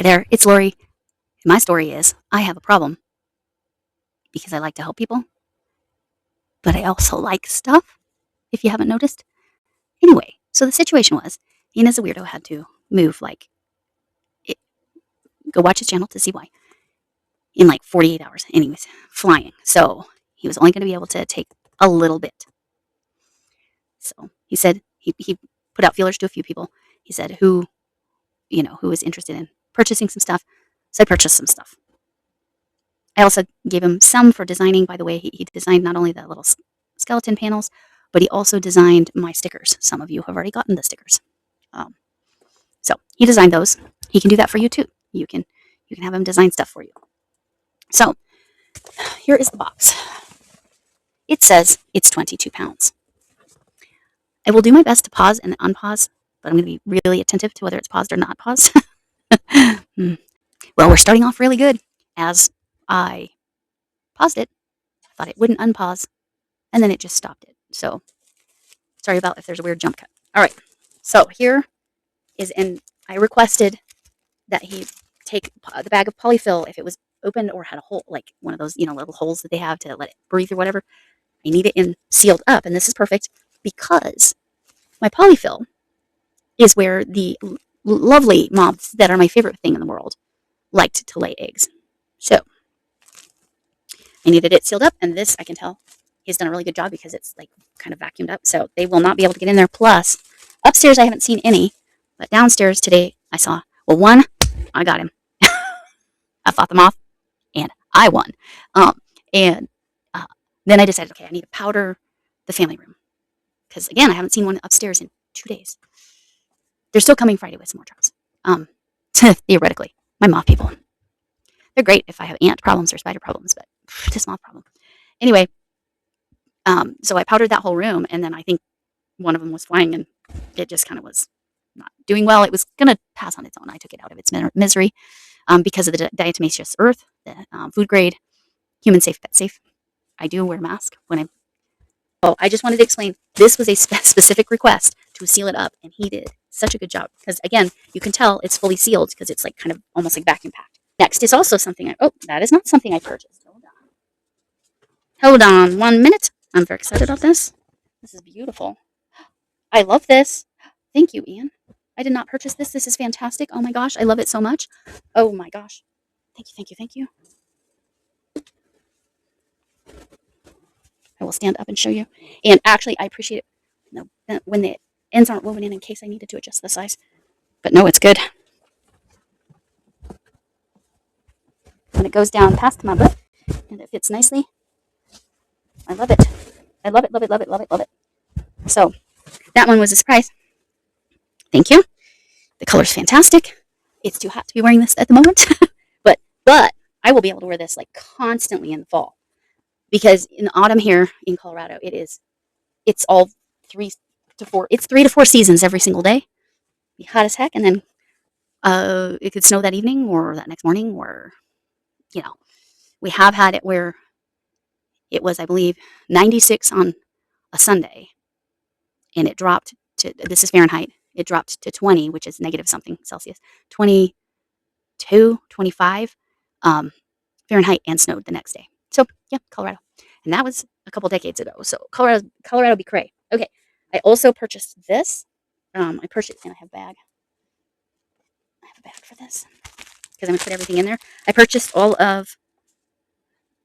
there, it's Lori. My story is I have a problem because I like to help people, but I also like stuff, if you haven't noticed. Anyway, so the situation was, Ian as a weirdo had to move, it, go watch his channel to see why, in 48 hours. And he was flying. So he was only going to be able to take a little bit. So he said he put out feelers to a few people. He said who was interested in purchasing some stuff. So I purchased some stuff. I also gave him some for designing. By the way, he designed not only the little skeleton panels, but he also designed my stickers. Some of you have already gotten the stickers. So he designed those. He can do that for you too. You can have him design stuff for you. So here is the box. It says it's 22 pounds. I will do my best to pause and unpause, but I'm going to be really attentive to whether it's paused or not paused. Well, we're starting off really good. As I paused it, I thought it wouldn't unpause, and then it just stopped it. So sorry about if there's a weird jump cut. All right, so here is, and I requested that he take the bag of polyfill if it was opened or had a hole, like one of those, little holes that they have to let it breathe or whatever. I need it sealed up, and this is perfect because my polyfill is where the lovely moths that are my favorite thing in the world liked to lay eggs. So I needed it sealed up, and this, I can tell he's done a really good job because it's kind of vacuumed up, so they will not be able to get in there. Plus, upstairs I haven't seen any, but downstairs today I saw, well, one, I got him. I fought the moth, and I won. And then I decided, okay, I need to powder the family room. Because, again, I haven't seen one upstairs in 2 days. They're still coming Friday with some more drops. Theoretically, my moth people. They're great if I have ant problems or spider problems, but this moth problem. Anyway, so I powdered that whole room, and then I think one of them was flying, and it just kind of was not doing well. It was going to pass on its own. I took it out of its misery because of the diatomaceous earth, the food grade, human safe, pet safe. I do wear a mask when I'm... Oh, I just wanted to explain. This was a specific request to seal it up, and he did such a good job. Because, again, you can tell it's fully sealed because it's kind of almost like vacuum packed. Next is also something that is not something I purchased. Hold on 1 minute. I'm very excited about this. This is beautiful. I love this. Thank you, Ian. I did not purchase this. This is fantastic. Oh my gosh, I love it so much. Oh my gosh. Thank you, thank you, thank you. I will stand up and show you. And actually, I appreciate it when the ends aren't woven in case I needed to adjust the size. But no, it's good. When it goes down past my butt and it fits nicely, I love it. I love it, love it, love it, love it, love it. So that one was a surprise. Thank you. The color's fantastic. It's too hot to be wearing this at the moment. but I will be able to wear this constantly in the fall. Because in the autumn here in Colorado, it's all 3 to 4. It's 3 to 4 seasons every single day. Be hot as heck, and then it could snow that evening or that next morning, or we have had it where it was, I believe, 96 on a Sunday, and it dropped to, this is Fahrenheit, it dropped to 20, which is negative something Celsius, 22, 25 Fahrenheit, and snowed the next day. So yeah, Colorado. And that was a couple decades ago. So Colorado be cray. Okay. I also purchased this. I purchased, and I have a bag. I have a bag for this because I'm going to put everything in there. I purchased all of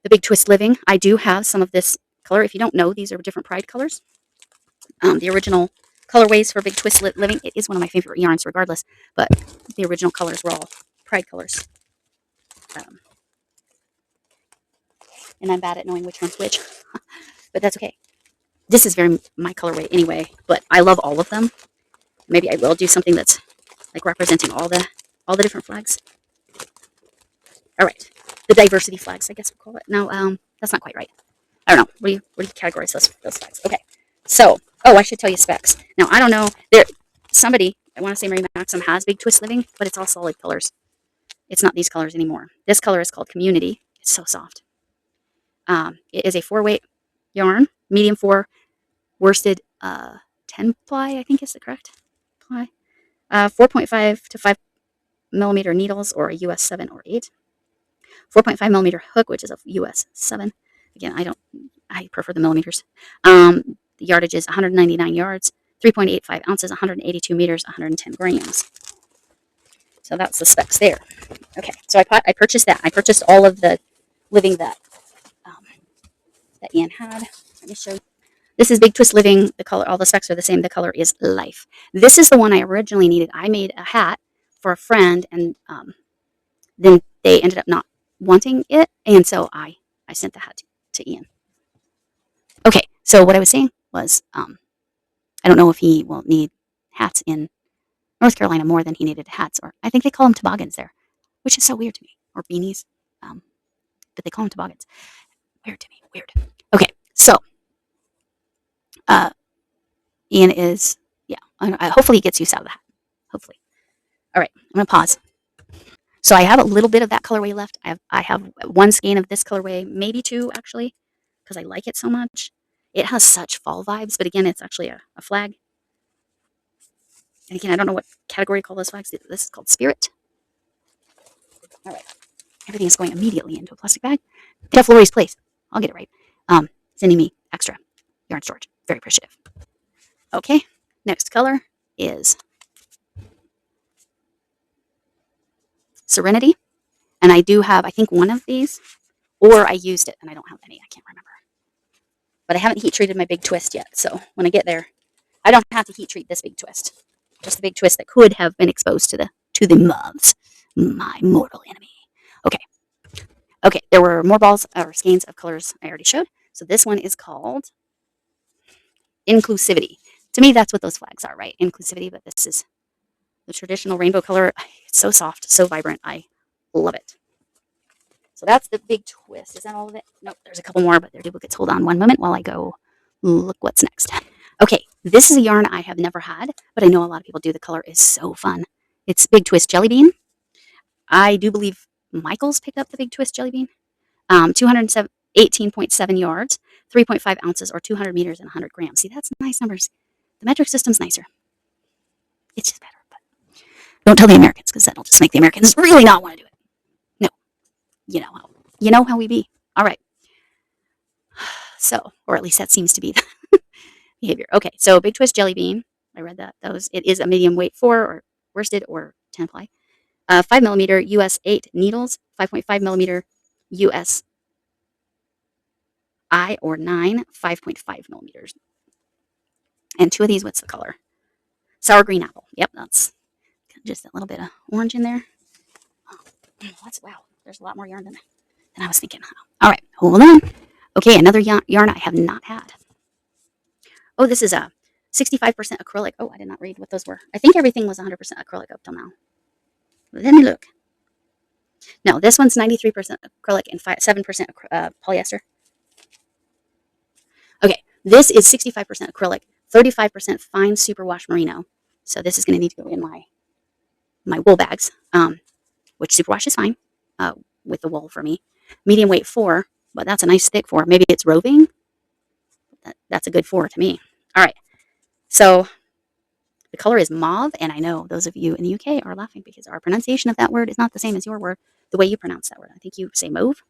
the Big Twist Living. I do have some of this color. If you don't know, these are different Pride colors. The original colorways for Big Twist Living. It is one of my favorite yarns regardless, but the original colors were all Pride colors. And I'm bad at knowing which one's which, but that's okay. This is very my colorway anyway, but I love all of them. Maybe I will do something that's representing all the different flags. All right, the diversity flags, I guess we'll call it. No, that's not quite right. I don't know. What do you categorize those flags? Okay, so I should tell you specs. Now I don't know. Somebody, I want to say Mary Maxim, has Big Twist Living, but it's all solid colors. It's not these colors anymore. This color is called Community. It's so soft. It is a 4-weight yarn, medium 4, worsted 10 ply, I think is the correct ply. 4.5 to 5 millimeter needles, or a US 7 or 8. 4.5 millimeter hook, which is a US 7. Again, I prefer the millimeters. The yardage is 199 yards, 3.85 ounces, 182 meters, 110 grams. So that's the specs there. Okay, so I purchased that. I purchased all of the living that Ian had. Let me show you. This is Big Twist Living. The color, all the specs are the same. The color is Life. This is the one I originally needed. I made a hat for a friend, and then they ended up not wanting it, and so I sent the hat to Ian. Okay, so what I was saying was, I don't know if he will need hats in North Carolina more than he needed hats, or I think they call them toboggans there, which is so weird to me, or beanies, but they call them toboggans. Weird to me, weird. Okay, so Ian is, yeah, hopefully he gets use out of the hat, hopefully. All right, I'm going to pause. So I have a little bit of that colorway left. I have one skein of this colorway, maybe two actually, because I like it so much. It has such fall vibes, but again, it's actually a flag. And again, I don't know what category to call those flags. This is called Spirit. All right. Everything is going immediately into a plastic bag. Jeff Lori's Place. I'll get it right. Sending me extra yarn storage. Very appreciative. Okay. Next color is Serenity. And I do have, I think, one of these, or I used it and I don't have any. I can't remember. But I haven't heat treated my Big Twist yet. So when I get there, I don't have to heat treat this Big Twist. Just the Big Twist that could have been exposed to the moths, my mortal enemy. Okay. Okay, there were more balls or skeins of colors I already showed. So this one is called Inclusivity. To me, that's what those flags are, right? Inclusivity, but this is the traditional rainbow color. It's so soft, so vibrant. I love it. So that's the Big Twist. Is that all of it? Nope, there's a couple more, but they're duplicates. Hold on one moment while I go look what's next. Okay, this is a yarn I have never had, but I know a lot of people do. The color is so fun. It's Big Twist Jelly Bean. I do believe Michael's picked up the Big Twist Jelly Bean. 218.7 yards, 3.5 ounces, or 200 meters and 100 grams. See, that's nice numbers. The metric system's nicer. It's just better. But don't tell the Americans, because that'll just make the Americans really not want to do it. No. You know how we be. All right. So, or at least that seems to be the behavior. Okay, so Big Twist Jelly Bean. I read that. It is a medium weight 4 or worsted or 10 ply. 5 millimeter US 8 needles, 5.5 millimeter US I or 9, 5.5 millimeters. And two of these, what's the color? Sour green apple. Yep, that's just a little bit of orange in there. Oh, wow, there's a lot more yarn than I was thinking. All right, hold on. Okay, another yarn I have not had. Oh, this is a 65% acrylic. Oh, I did not read what those were. I think everything was 100% acrylic up till now. Let me look. No, this one's 93% acrylic and 7% polyester. Okay, this is 65% acrylic, 35% fine superwash merino. So this is going to need to go in my wool bags, which superwash is fine with the wool for me. Medium weight 4, but that's a nice thick 4. Maybe it's roving. That's a good 4 to me. All right, so the color is mauve, and I know those of you in the UK are laughing because our pronunciation of that word is not the same as your word, the way you pronounce that word. I think you say mauve.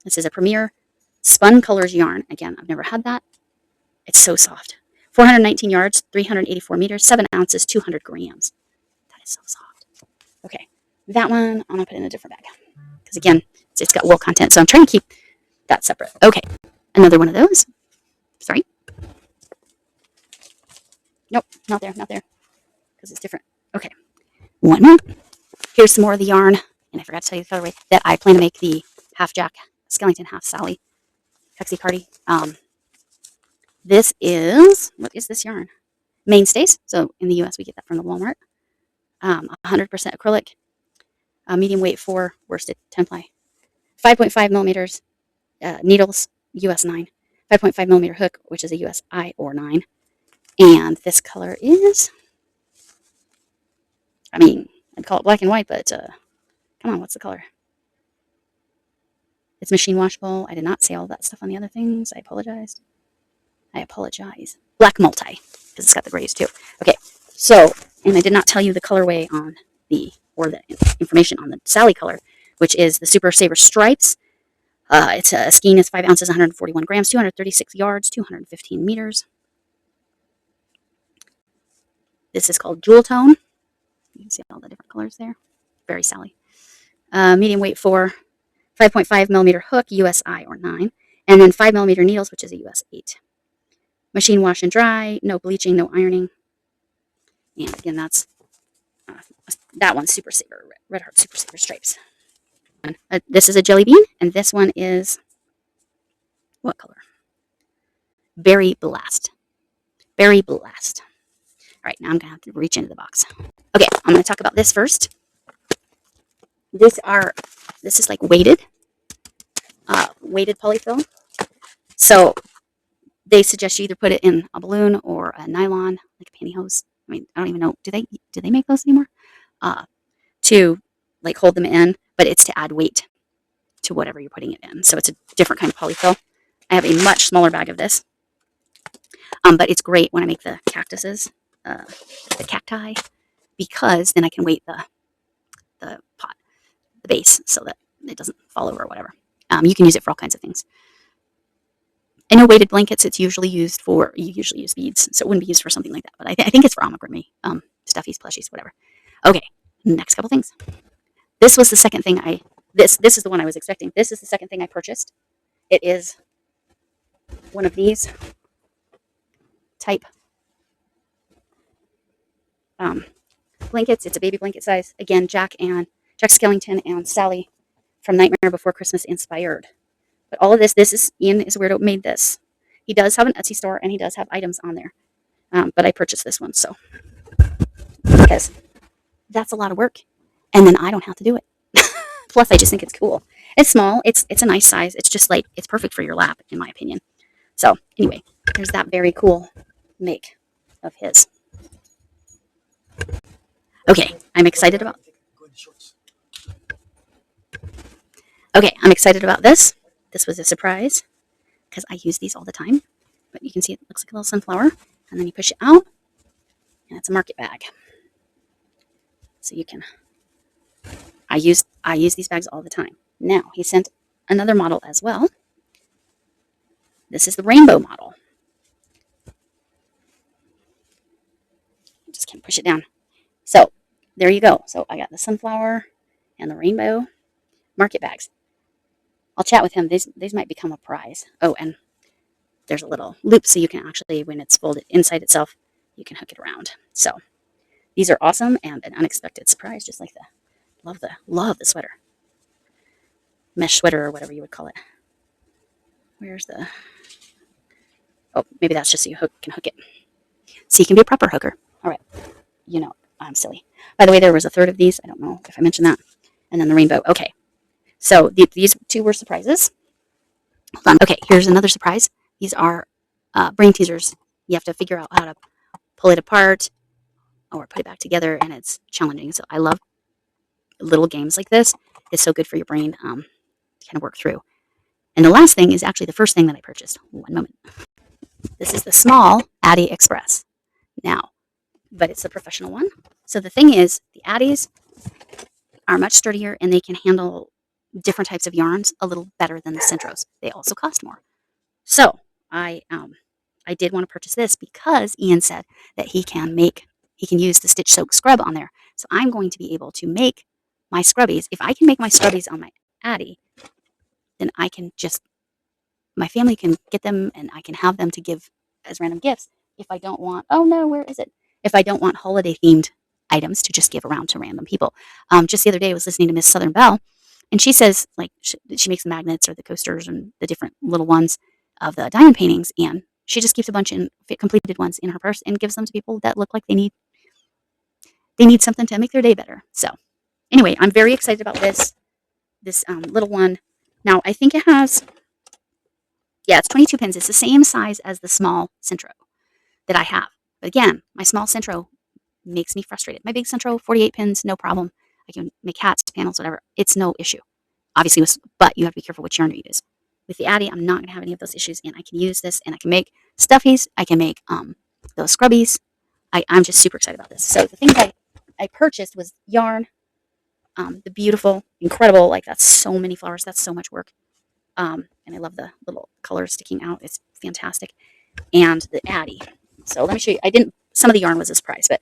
This is a Premier Spun Colors yarn. Again, I've never had that. It's so soft. 419 yards, 384 meters, 7 ounces, 200 grams. That is so soft. Okay, that one I'm going to put in a different bag because, again, it's got wool content, so I'm trying to keep that separate. Okay, another one of those. Sorry. Nope, not there, because it's different. Okay, one more. Here's some more of the yarn, and I forgot to tell you the colorway that I plan to make the half Jack Skellington, half Sally Pexi Cardi. This is, what is this yarn? Mainstays. So in the US, we get that from the Walmart. 100% acrylic, medium weight 4, worsted 10 ply, 5.5 millimeters needles, US 9, 5.5 millimeter hook, which is a US I or 9. And this color is, I'd call it black and white, but come on, what's the color? It's machine washable. I did not say all that stuff on the other things. I apologize. Black multi, because it's got the grays too. Okay, so, and I did not tell you the colorway on the information on the Sally color, which is the Super Saver Stripes. It's a skein is 5 ounces, 141 grams, 236 yards, 215 meters. This is called Jewel Tone. You can see all the different colors there. Very Sally. Medium weight for 5.5 millimeter hook, USI or 9. And then 5 millimeter needles, which is a US 8. Machine wash and dry, no bleaching, no ironing. And again, that's that one's Super Saver, Red Heart Super Saver Stripes. This is a jelly bean, and this one is what color? Berry Blast. Berry Blast. All right, now I'm going to have to reach into the box. Okay, I'm going to talk about this first. This is like weighted polyfill. So they suggest you either put it in a balloon or a nylon, like a pantyhose. I mean, I don't even know. Do they make those anymore? To like hold them in, but it's to add weight to whatever you're putting it in. So it's a different kind of polyfill. I have a much smaller bag of this, but it's great when I make the cactuses, the cacti, because then I can weight the pot, the base, so that it doesn't fall over or whatever. You can use it for all kinds of things. I know weighted blankets, it's usually used for, you usually use beads, so it wouldn't be used for something like that, but I think it's for amigurumi, stuffies, plushies, whatever. Okay, next couple things. This was the second thing this is the one I was expecting. This is the second thing I purchased. It is one of these type blankets. It's a baby blanket size. Again, Jack Skellington and Sally from Nightmare Before Christmas inspired. But all of this is Ian is Weirdo made this. He does have an Etsy store and he does have items on there. But I purchased this one, so because that's a lot of work, and then I don't have to do it. Plus, I just think it's cool. It's small. It's a nice size. It's just like it's perfect for your lap, in my opinion. So anyway, there's that very cool make of his. Okay, I'm excited about. Okay, I'm excited about this. This was a surprise because I use these all the time. But you can see it looks like a little sunflower, and then you push it out, and it's a market bag. So you can. I use these bags all the time. Now he sent another model as well. This is the rainbow model. I just can't push it down. So there you go. So I got the sunflower and the rainbow market bags. I'll chat with him. These might become a prize. Oh, and there's a little loop so you can actually, when it's folded inside itself, you can hook it around. So these are awesome and an unexpected surprise, just like love the sweater. Mesh sweater or whatever you would call it. Where's the, oh, maybe that's just so you can hook it. So you can be a proper hooker. All right. You know, I'm silly. By the way, there was a third of these. I don't know if I mentioned that. And then the rainbow. Okay. So these two were surprises. Hold on. Okay, here's another surprise. These are brain teasers. You have to figure out how to pull it apart or put it back together, and it's challenging. So I love little games like this. It's so good for your brain to kind of work through. And the last thing is actually the first thing that I purchased. One moment. This is the small Addy Express. Now, but it's a professional one. So the thing is, the Addies are much sturdier and they can handle different types of yarns a little better than the Centros. They also cost more. So I did want to purchase this because Ian said that he can use the Stitch Soak Scrub on there. So I'm going to be able to make my scrubbies. If I can make my scrubbies on my Addy, then I can my family can get them and I can have them to give as random gifts. If I don't want, oh no, where is it? If I don't want holiday themed items to just give around to random people. Just the other day I was listening to Miss Southern Belle, and she says like she makes the magnets or the coasters and the different little ones of the diamond paintings, and she just keeps a bunch in completed ones in her purse and gives them to people that look like they need something to make their day better. So anyway, I'm very excited about this little one. Now I think it has, yeah, it's 22 pins. It's the same size as the small Centro that I have. But again, my small Centro makes me frustrated. My big Centro, 48 pins, no problem. I can make hats, panels, whatever. It's no issue. Obviously, but you have to be careful which yarn you use. With the Addy, I'm not going to have any of those issues, and I can use this, and I can make stuffies. I can make those scrubbies. I'm just super excited about this. So the things I I purchased was yarn. The beautiful, incredible, like that's so many flowers. That's so much work. And I love the little colors sticking out. It's fantastic. And the Addy. So let me show you. Some of the yarn was a surprise, but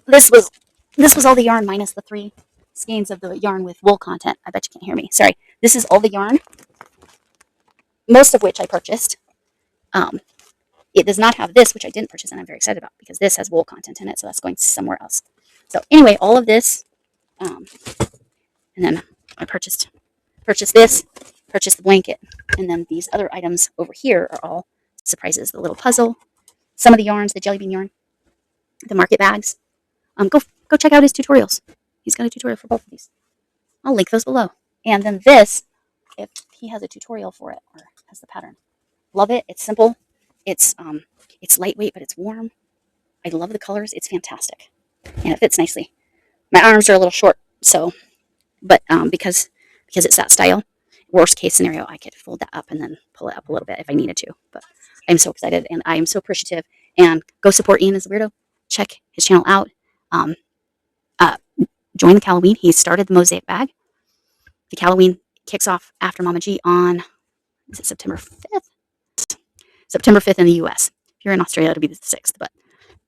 this was all the yarn minus the 3 skeins of the yarn with wool content. I bet you can't hear me. Sorry. This is all the yarn, most of which I purchased. It does not have this, which I didn't purchase, and I'm very excited about because this has wool content in it, so that's going somewhere else. So anyway, all of this, and then I purchased this, purchased the blanket, and then these other items over here are all surprises. The little puzzle, some of the yarns, the jelly bean yarn, the market bags. Go check out his tutorials. He's got a tutorial for both of these. I'll link those below. And then this, if he has a tutorial for it or has the pattern. Love it. It's simple. It's lightweight, but it's warm. I love the colors. It's fantastic. And it fits nicely. My arms are a little short, so, but because it's that style, worst case scenario, I could fold that up and then pull it up a little bit if I needed to. But I'm so excited and I am so appreciative. And go support Ian as a Weirdo. Check his channel out. Join the Halloween. He started the mosaic bag. The Halloween kicks off after Mama G on, is it September 5th? September 5th in the US. If you're in Australia, it'll be the 6th. But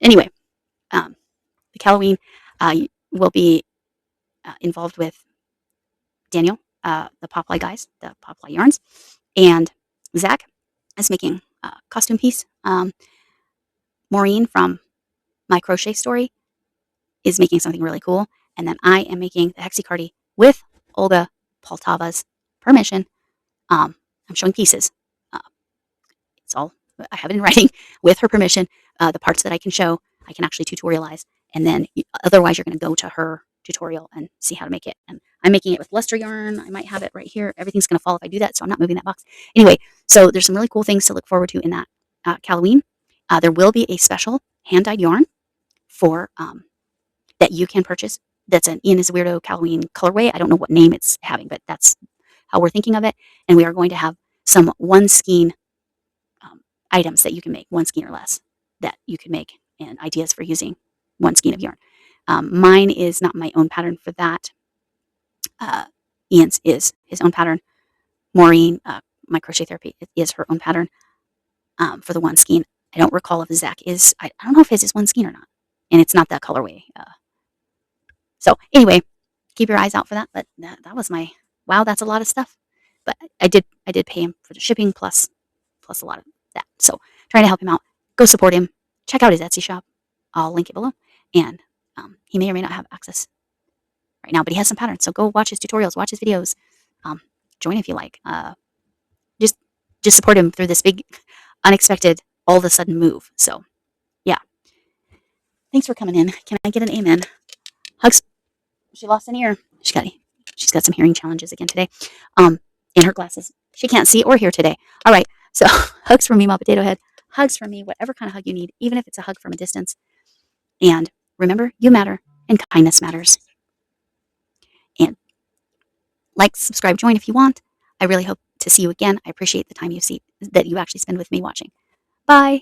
anyway, the Halloween will be involved with Daniel, the Popeye guys, the Popeye yarns, and Zach is making a costume piece. Maureen from My Crochet Story is making something really cool. And then I am making the Hexicardi with Olga Poltava's permission. I'm showing pieces. It's all, I have it in writing with her permission. The parts that I can show, I can actually tutorialize. And then otherwise you're going to go to her tutorial and see how to make it. And I'm making it with luster yarn. I might have it right here. Everything's going to fall if I do that, so I'm not moving that box. Anyway, so there's some really cool things to look forward to in that Halloween. There will be a special hand-dyed yarn for that you can purchase. That's an Ian is a Weirdo Halloween colorway. I don't know what name it's having, but that's how we're thinking of it. And we are going to have some one skein items that you can make, one skein or less, that you can make, and ideas for using one skein of yarn. Mine is not my own pattern for that. Ian's is his own pattern. Maureen, My Crochet Therapy, is her own pattern for the one skein. I don't recall if Zach is, I don't know if his is one skein or not. And it's not that colorway. So anyway, keep your eyes out for that. But that was my, wow, that's a lot of stuff. But I did pay him for the shipping plus a lot of that. So trying to help him out. Go support him. Check out his Etsy shop. I'll link it below. And he may or may not have access right now, but he has some patterns. So go watch his tutorials, watch his videos. Join if you like. Just support him through this big, unexpected, all of a sudden move. So yeah. Thanks for coming in. Can I get an amen? Hugs. She lost an ear. She's got some hearing challenges again today. In her glasses. She can't see or hear today. All right. So hugs from me, Ma Potato Head. Hugs from me, whatever kind of hug you need, even if it's a hug from a distance. And remember, you matter and kindness matters. And like, subscribe, join if you want. I really hope to see you again. I appreciate the time that you actually spend with me watching. Bye.